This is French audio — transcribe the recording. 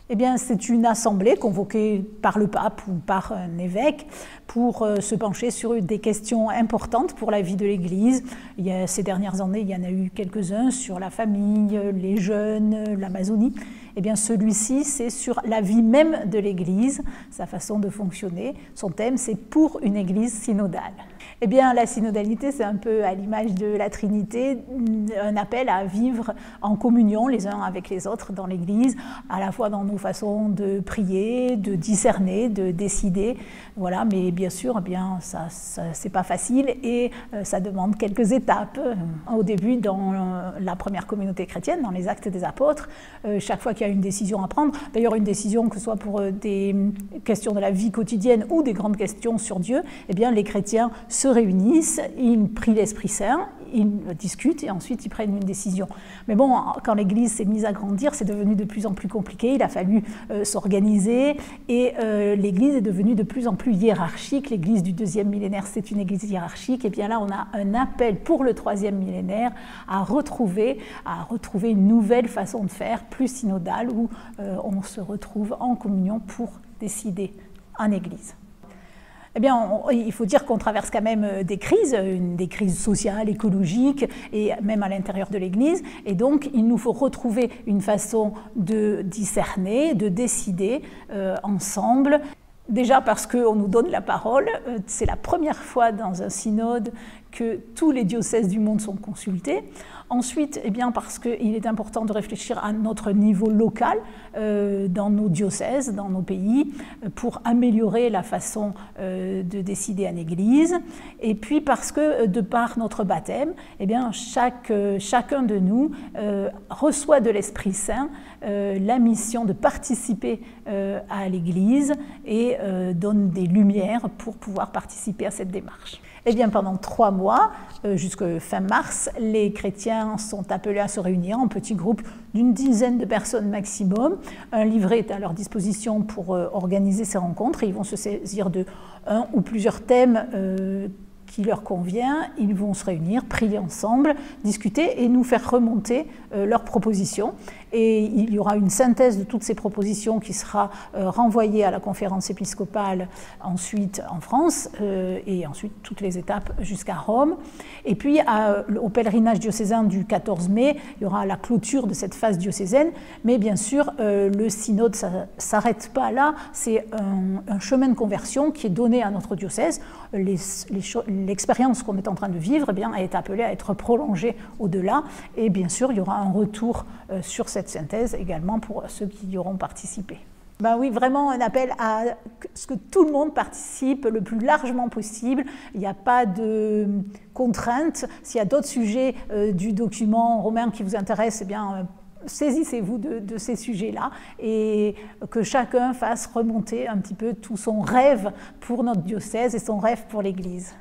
Eh bien, c'est une assemblée convoquée par le pape ou par un évêque pour se pencher sur des questions importantes pour la vie de l'Église. Ces dernières années, il y en a eu quelques-uns sur la famille, les jeunes, l'Amazonie. Eh bien, celui-ci, c'est sur la vie même de l'Église, sa façon de fonctionner. Son thème, c'est « Pour une Église synodale ». Eh bien, la synodalité, c'est un peu à l'image de la Trinité, un appel à vivre en communion les uns avec les autres dans l'Église, à la fois dans nos façons de prier, de discerner, de décider. Voilà, mais bien sûr, eh bien, ça c'est pas facile et ça demande quelques étapes. Au début, dans la première communauté chrétienne, dans les Actes des Apôtres, chaque fois qu'il y a une décision à prendre, d'ailleurs une décision que ce soit pour des questions de la vie quotidienne ou des grandes questions sur Dieu, eh bien, les chrétiens se réunissent, ils prient l'Esprit Saint, ils discutent et ensuite ils prennent une décision. Mais bon, quand l'Église s'est mise à grandir, c'est devenu de plus en plus compliqué, il a fallu s'organiser et l'Église est devenue de plus en plus hiérarchique. L'Église du 2e millénaire, c'est une Église hiérarchique, et bien là on a un appel pour le 3e millénaire à retrouver une nouvelle façon de faire, plus synodale, où on se retrouve en communion pour décider en Église. Eh bien, il faut dire qu'on traverse quand même des crises sociales, écologiques, et même à l'intérieur de l'Église. Et donc, il nous faut retrouver une façon de discerner, de décider ensemble. Déjà parce qu'on nous donne la parole, c'est la première fois dans un synode que tous les diocèses du monde sont consultés. Ensuite, eh bien parce qu'il est important de réfléchir à notre niveau local dans nos diocèses, dans nos pays, pour améliorer la façon de décider en Église. Et puis parce que de par notre baptême, eh bien chacun de nous reçoit de l'Esprit Saint la mission de participer à l'Église et donne des lumières pour pouvoir participer à cette démarche. Eh bien, pendant 3 mois, jusqu'à fin mars, les chrétiens sont appelés à se réunir en petits groupes d'une dizaine de personnes maximum. Un livret est à leur disposition pour organiser ces rencontres et ils vont se saisir de un ou plusieurs thèmes qui leur convient. Ils vont se réunir, prier ensemble, discuter et nous faire remonter leurs propositions. Et il y aura une synthèse de toutes ces propositions qui sera renvoyée à la conférence épiscopale ensuite en France et ensuite toutes les étapes jusqu'à Rome. Et puis au pèlerinage diocésain du 14 mai, il y aura la clôture de cette phase diocésaine, mais bien sûr le synode ça s'arrête pas là, c'est un chemin de conversion qui est donné à notre diocèse. L'expérience qu'on est en train de vivre eh bien, est appelée à être prolongée au-delà et bien sûr il y aura un retour sur cette synthèse également pour ceux qui y auront participé. Ben oui, vraiment un appel à ce que tout le monde participe le plus largement possible. Il n'y a pas de contraintes. S'il y a d'autres sujets du document romain qui vous intéressent, eh bien, saisissez-vous de ces sujets-là et que chacun fasse remonter un petit peu tout son rêve pour notre diocèse et son rêve pour l'Église.